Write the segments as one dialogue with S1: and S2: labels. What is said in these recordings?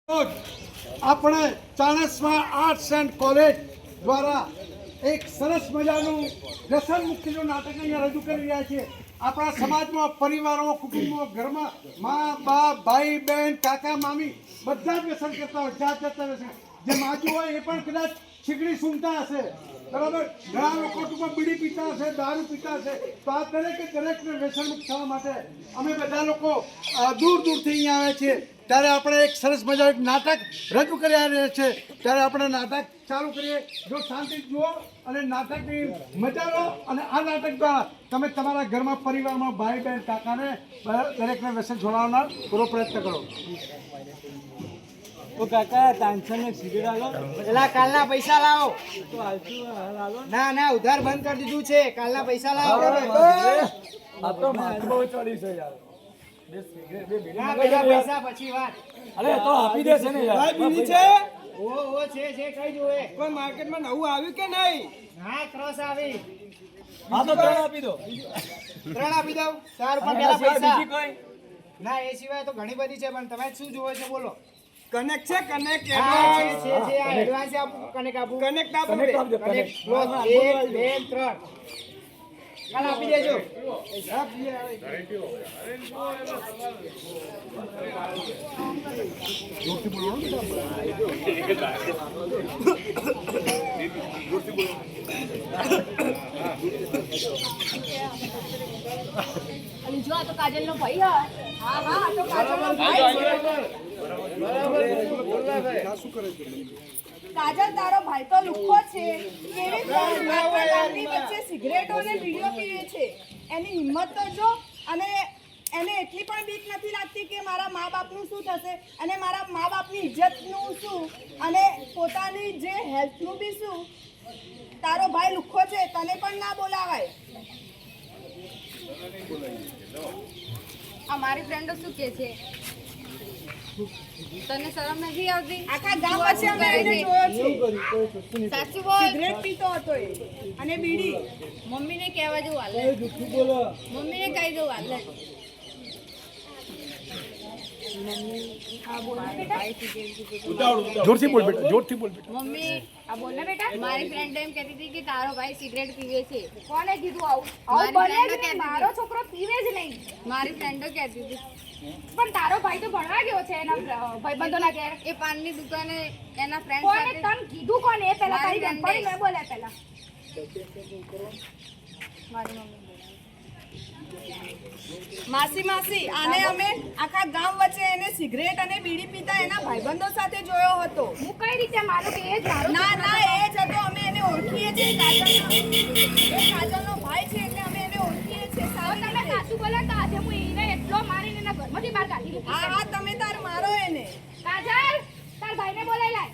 S1: આપણે Chanasma arts and college દ્વારા એક સરસ મજાનું વ્યસન મુક્તિનું નાટક અહીંયા રજૂ કરી રહ્યા છીએ. આપણા સમાજમાં, પરિવારોમાં, કુટુંબમાં, ઘરમાં મા બાપ, ભાઈ બહેન, કાકા મામી બધા જ વ્યસન કરતા હોય, જાત જાતના વ્યસન. જે માજુ હોય એ પણ કદાચ છીકડી સૂંઘતા હશે, બરાબર. ઘણા લોકો ટૂંકમાં બીડી પીતા હશે, દારૂ પીતા હશે. તો આ દરેકને વ્યસન મુક્ત થવા માટે અમે બધા લોકો દૂર દૂરથી અહીંયા આવે છીએ. ત્યારે આપણે એક સરસ મજાનું એક નાટક રજૂ કરી રહ્યા છે. ત્યારે આપણે નાટક ચાલુ કરીએ. જો શાંતિ જુઓ અને નાટકની મજા લો. અને આ નાટક દ્વારા તમે તમારા ઘરમાં, પરિવારમાં, ભાઈ બહેન, કાકાને દરેકને વ્યસન છોડાવવાનો પૂરો પ્રયત્ન કરો.
S2: તો કાકા તાનસન ને સિગરેટ આલો.
S3: પેલા કાલના પૈસા લાવો.
S2: તો હાલતું હાલ આલો.
S3: ના ઉધાર બંધ કરી દીધું છે. કાલના પૈસા લાવો.
S2: આ તો માથું બહુ ચડી છે યાર.
S3: ના, પેલા પૈસા પછી વાત.
S2: અરે તો આપી દે છે ને યાર.
S4: બીજી છે
S3: ઓ છે કઈ જોવે.
S4: કોઈ માર્કેટમાં નવું આવ્યું કે નહીં?
S3: હા, ક્રોસ આવી.
S2: હા તો ત્રણ આપી દો.
S3: 3 આપી દઉં. 4 પણ
S2: અને
S3: પેલા
S2: બીજી
S3: પૈસા.
S2: કોઈ
S3: ના, એ સિવાય તો ઘણી બધી છે, પણ તમે શું જોવો છો બોલો.
S4: કનેક્ટ છે કનેક્ટ
S3: હા, છે આ એડવાન્સ આપું, કનેક્ટ આપું.
S4: કનેક્ટ આપો
S2: કનેક્ટ આપજો,
S3: કનેક્ટ
S2: કનેક્ટ.
S3: ક્લોઝ 1 2 3 કાલ આપી દેજો.
S5: અને જો આ તો કાજલનો ભાઈ હા આ તો કાજલનો ભાઈ છે. કાજલ તારો ભાઈ તો લુખ્ખો છે. કેવી ગામની વચ્ચે સિગરેટો અને બીડીઓ પીવે છે. એની હિંમત તો જો. અને એને એટલી પણ બીક નથી લાગતી કે મારા મા બાપનું શું થશે અને મારા મા બાપની ઇજ્જતનું શું અને પોતાની જે હેલ્થનું બી શું. તારો ભાઈ લુખ્ખો છે, તને પણ ના બોલાવાય.
S6: આ મારી ફ્રેન્ડો શું કહે છે? તને શરમ નથી આવતી?
S5: આખા ગામ વચ્ચે અમે એને જોયો છે.
S6: સાચું બોલ.
S5: સિગરેટ પીતો હતો એ અને બીડી.
S6: મમ્મીને કહેવા જેવું હાલે.
S2: જુઠ્ઠું બોલો.
S6: મમ્મીને કહી દઉં હાલે.
S1: જોરથી બોલ બેટા, જોરથી બોલ બેટા.
S6: મમ્મી
S5: આ બોલ ને બેટા.
S6: મારી ફ્રેન્ડ એમ કહેતી હતી કે તારો ભાઈ સિગરેટ પીવે છે.
S5: કોને કીધું આવું?
S6: મારી
S5: આવું બને જ
S6: friend
S5: નહીં.
S6: કહેતી
S5: મારો
S6: હતી.
S5: છોકરો પીવે જ નહીં.
S6: મારી ફ્રેન્ડો કહેતી હતી.
S5: પણ તારો ભાઈ તો ભણવા ગયો છે એના ભાઈબંધોના ઘેર.
S6: એ પાનની દુકાને એના ફ્રેન્ડ
S5: કોને
S6: સાથે
S5: તને કીધું કોને? એ પહેલા
S6: મારી
S5: તારી
S6: friend
S5: બેનપણી મેં બોલ્યા પહેલા.
S6: મારી મમ્મી
S5: માસી આને અમે આખા ગામ વચ્ચે એને સિગરેટ અને બીડી પીતા એના ભાઈબંધો સાથે જોયો હતો. હું કઈ રીતે માનું કે એ જ મારો? ના એ જ હતો. અમે એને ઓળખીએ છીએ. કાજલનો ભાઈ છે એટલે અમે એને ઓળખીએ છીએ. તમે સાચું બોલો તો આજે હું એને એટલો મારીને એના ઘરમાંથી બહાર કાઢી દીધો. હા તમે તાર મારો એને. કાજલ તાર ભાઈને બોલાઈ લાય.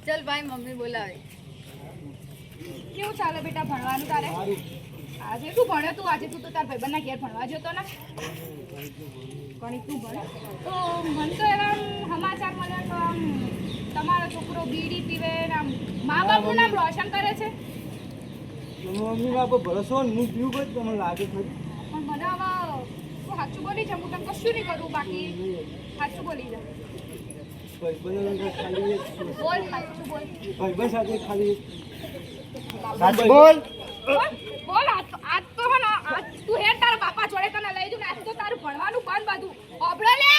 S6: ચલ ભાઈ, મમ્મી બોલાવે.
S5: કેવું ચાલે બેટા ભણવાનું તારે? આજે તું ભણ્યો તું? આજે તું તો તાર ભાઈબંધના ઘેર ભણવા જતો ને? ગણિત તું ભણે તો મને તો એવા સમાચાર મળ્યા તો આમ તમારો છોકરો બીડી પીવે ને આમ મા બાપનું નામ રોશન કરે છે.
S2: મમ્મી બાપો ભરોસો ને હું પીવું કોઈ તમને લાગે ખરી?
S5: પણ મને હવે તું સાચું બોલી જા. હું તને કશું નહીં કરું, બાકી સાચું બોલી જા.
S2: ભાઈબંધો ખાલી એક છે.
S5: બોલ સાચું બોલ.
S2: ભાઈબંધ સાથે ખાલી એક.
S3: સાચું બોલ.
S5: બોલ આજ તો હે ને આજ તું હે તારા બાપા જોડે તને લઈ જઉં ને આજ તો તારું ભણવાનું બંધ બધું. ઓબળો લે.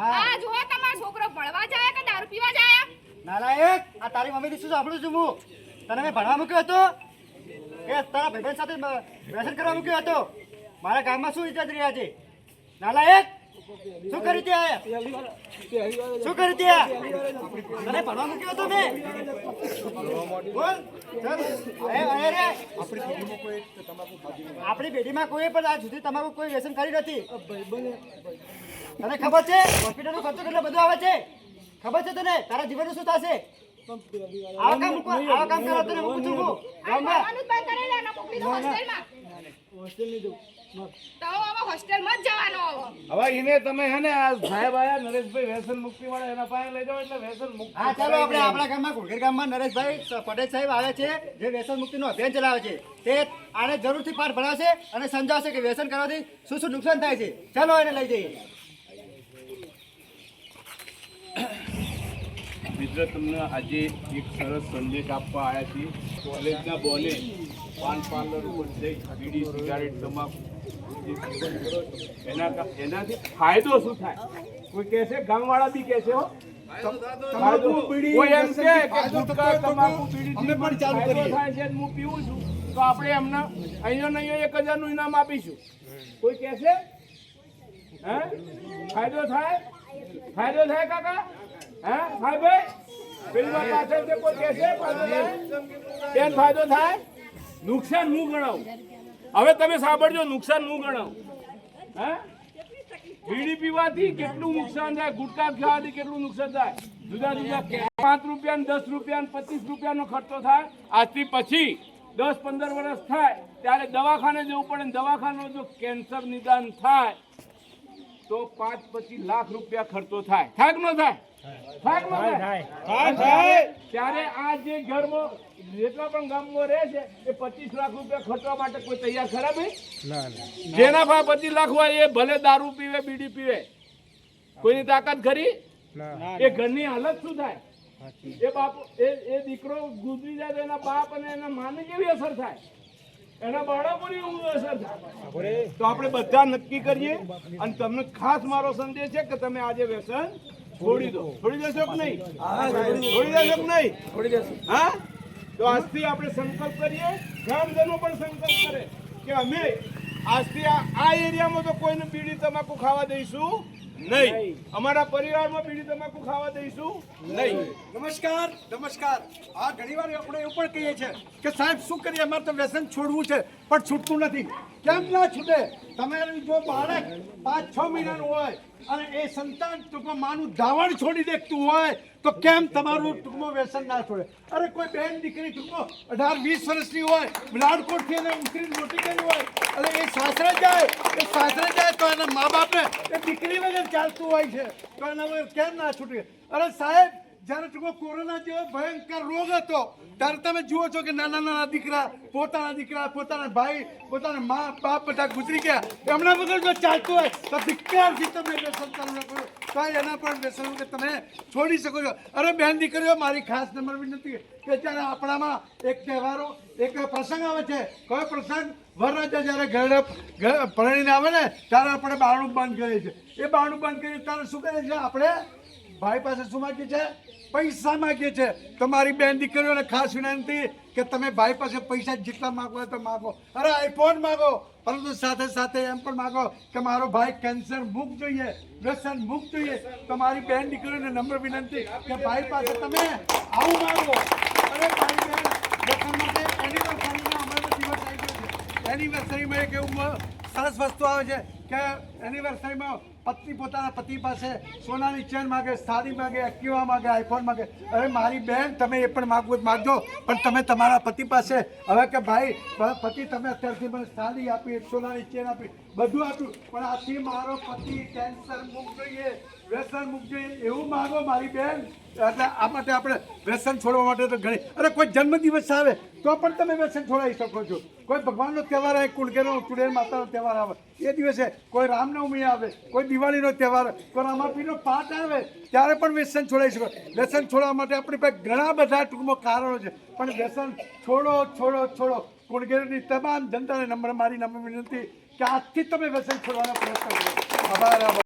S5: આ જો તમારો છોકરો ભણવા જાય કે દારૂ પીવા જાય?
S3: નાલાયક, આ તારી મમ્મીથી શું સાંભળું છું હું? તને મેં ભણવા મૂક્યો હતો કે તારા ભાઈબંધ સાથે વ્યસન કરવા મૂક્યો હતો? મારા ગામમાં શું ઇજ્જત રહ્યા છે? નાલાયક, શું કરી ત્યાં? શું કરી ત્યાં? તને ભણવા મૂક્યો હતો મેં? બોલ. આપણી પેઢીમાં કોઈ પણ આજ સુધી તમાકુ કોઈ વ્યસન કરી નથી. તને ખબર છે હોસ્પિટલનો ખર્ચો કેટલો બધો આવે છે? ખબર છે તને તારા જીવનનું શું થશે? આવા કામ કરો તને મૂકું છું હું ગામમાં.
S5: ભણવાનું બંધ કરી લે ને મોકલી દો હોસ્ટેલમાં.
S2: હોસ્ટેલ નહીં જવું.
S5: તો હવે હોસ્ટેલમાં જ જવાનો હવે.
S4: હવે એને તમે હે ને આ સાહેબ આયા નરેશભાઈ વ્યસન મુક્તિ મળે એના પાસે લઈ જાઓ એટલે વ્યસન મુક્તિ.
S3: હા, ચાલો આપણે આપણા ગામમાં કુલગીર ગામમાં નરેશભાઈ પટેલ સાહેબ આવે છે, જે વ્યસન મુક્તિનું અભિયાન ચલાવે છે. તે આને જરૂરથી પાઠ ભણાવશે અને સમજાવશે કે વ્યસન કરવાથી શું શું નુકસાન થાય છે. ચાલો એને લઈ જઈએ.
S4: મિત્ર તમને આજે એક સરસ સંદેશ આપવા આવ્યા છીએ. કોલેજના બોલે પાન પાર્લર ઉપર જઈ બીડી સિગારેટ તમાકુ જે સેવન કરો છો એનાથી ફાયદો શું થાય? કોઈ કહેશે, ગામવાળા બી કહેશે હો.
S1: તમાકુ, બીડી,
S4: કોઈ એમ કહે કે
S1: ફાયદો થતો
S4: ગુટખા,
S1: હોય તો
S4: તમાકુ, બીડીથી
S1: અમે પણ ચાલુ
S4: ફાયદો
S1: કરીએ.
S4: થાય છે, હું પીવું છું, તો આપણે એમને અહીંયા 1000નું ઇનામ આપીશું. કોઈ કહેશે હે ફાયદો થાય? ફાયદો થાય કાકા? હે સાહેબ, પેલી વાત પાછળ છે, કોઈ કહેશે ફાયદો થાય? બેન, ફાયદો થાય? નુકસાન હું ગણાવું. હવે તમે સાંભળજો, નુકસાન હું ગણાવું. હે બીડી પીવાથી કેટલું નુકસાન થાય, ગુટખા ખાવાથી કેટલું નુકસાન થાય. જુદા જુદા 5 રૂપિયા, 10 રૂપિયા, 25 રૂપિયાનો ખર્ચો થાય. આજથી પછી 10-15 વર્ષ થાય ત્યારે દવાખાને જવું પડે. દવાખાનો જો કેન્સર નિદાન થાય તો 5-25 લાખ રૂપિયા ખર્ચો થાય. થાય કે ન થાય? ત્યારે આ જે ઘરમાં જેટલા પણ ગામમાં રહે છે એ 25 લાખ રૂપિયા ખર્ચવા માટે કોઈ તૈયાર ખરા ભાઈ? જેના પાસે 25 લાખ હોય એ ભલે દારૂ પીવે, બીડી પીવે, કોઈની તાકાત ખરી? એ ઘરની હાલત શું થાય? એ બાપ એ દીકરો ગુજરી જાય તો એના બાપ અને એના માને કેવી અસર થાય? એના બાળકોની અસર થાય. તો આપણે બધા નક્કી કરીએ. અને તમને ખાસ મારો સંદેશ છે કે તમે આજે વ્યસન છોડી દો. છોડી દેશો કે નહીં? છોડી દેશો કે નહીં? છોડી દેશો. હા, તો આજથી આપણે સંકલ્પ કરીએ. ગ્રામજનો પણ સંકલ્પ કરે કે અમે આજથી આ એરિયામાં તો કોઈને બીડી તમાકુ ખાવા દઈશું નહીં. અમારા પરિવારમાં બીડી તમાકુ ખાવા દઈશું નહીં.
S1: નમસ્કાર. આ ઘણીવાર આપણે એવું પણ કહીએ છીએ કે સાહેબ શું કરીએ, અમારે તો વ્યસન છોડવું છે પણ છૂટતું નથી. કેમ ના છૂટે? તમારું જો બાળક 5-6 મહિનાનું હોય અને એ સંતાન ટૂંકમાં માનું ધાવણ છોડી દેતું હોય તો કેમ તમારું ટૂંકમાં વ્યસન ના છોડે? અરે કોઈ બેન દીકરી ટૂંકમાં 18-20 વર્ષની હોય, રાજકોટથી એને ઉતરીને મોટી કરી હોય અને એ સાસરે જાય તો એના મા બાપને એ દીકરી વગર ચાલતું હોય છે તો એના વગર કેમ ના છૂટે? અરે સાહેબ, જ્યારે ટૂંકમાં કોરોના જેવો ભયંકર રોગ હતો ત્યારે તમે જુઓ છો કે નાના દીકરા, પોતાના ભાઈ, પોતાના મા બાપ બધા ગુજરી ગયા. એમના વગર જો ચાલતું હોય તો ધિક્કારથી તમે વ્યસન ચાલુ ન કરો તો એના પણ વ્યસન વગર તમે છોડી શકો છો. અરે બેન દીકરીઓ, મારી ખાસ નંબર વિનંતી કે જ્યારે આપણામાં એક પ્રસંગ આવે છે. કયો પ્રસંગ? વરરાજા જ્યારે ઘરે પરણીને આવે ને ત્યારે આપણે બારણું બંધ કરીએ છીએ. એ બારણું બંધ કરીએ ત્યારે શું કરીએ છીએ? આપણે ભાઈ પાસે શું માગીએ છીએ? પૈસા માગીએ છીએ. તો મારી બેન દીકરીઓને ખાસ વિનંતી કે તમે ભાઈ પાસે પૈસા જેટલા માગો હોય તો માગો. અરે આઈફોન માગો, પરંતુ સાથે સાથે એમ પણ માગો કે મારો ભાઈ કેન્સર મુક્ત જોઈએ, વ્યસન મુક્ત જોઈએ. તો મારી બેન દીકરીઓને નમ્ર વિનંતી કે ભાઈ પાસે તમે આવું માગો. અરે ભાઈ બેન, વ્યસન માટે એનિવર્સરીનો અમારો દિવસ આવી ગયો છે. એનિવર્સરીમાં એક એવું સરસ વસ્તુ આવે છે કે એનિવર્સરીમાં પત્ની પોતાના પતિ પાસે સોનાની ચેન માગે, સાડી માગે, એક્ટિવા માગે, આઈફોન માગે. અરે મારી બહેન, તમે એ પણ માગવું માગજો, પણ તમે તમારા પતિ પાસે હવે કે ભાઈ પતિ તમે અત્યારથી મને સાડી આપી, સોનાની ચેન આપી, બધું આપ્યું, પણ આથી મારો પતિ કેન્સર મુક્ત જોઈએ, વ્યસન મુક્ત જોઈએ એવું માગો મારી બહેન. એટલે આ માટે આપણે વ્યસન છોડવા માટે તો ઘણી, અરે કોઈ જન્મદિવસ આવે તો પણ તમે વ્યસન છોડાવી શકો છો. કોઈ ભગવાનનો તહેવાર આવે, કુળગેનો ચુડેલ માતાનો તહેવાર આવે એ દિવસે, કોઈ રામનવમી આવે, કોઈ દિવાળીનો તહેવાર, કોઈ રામાપીરનો પાઠ આવે ત્યારે પણ વ્યસન છોડાવી શકો. વ્યસન છોડવા માટે આપણી પાસે ઘણા બધા ટૂંકમાં કારણો છે, પણ વ્યસન છોડો. કુળગેરની તમામ જનતાને મારી નમ્ર વિનંતી કે આજથી તમે વ્યસન છોડવાનો પ્રયત્ન કરો. આભાર.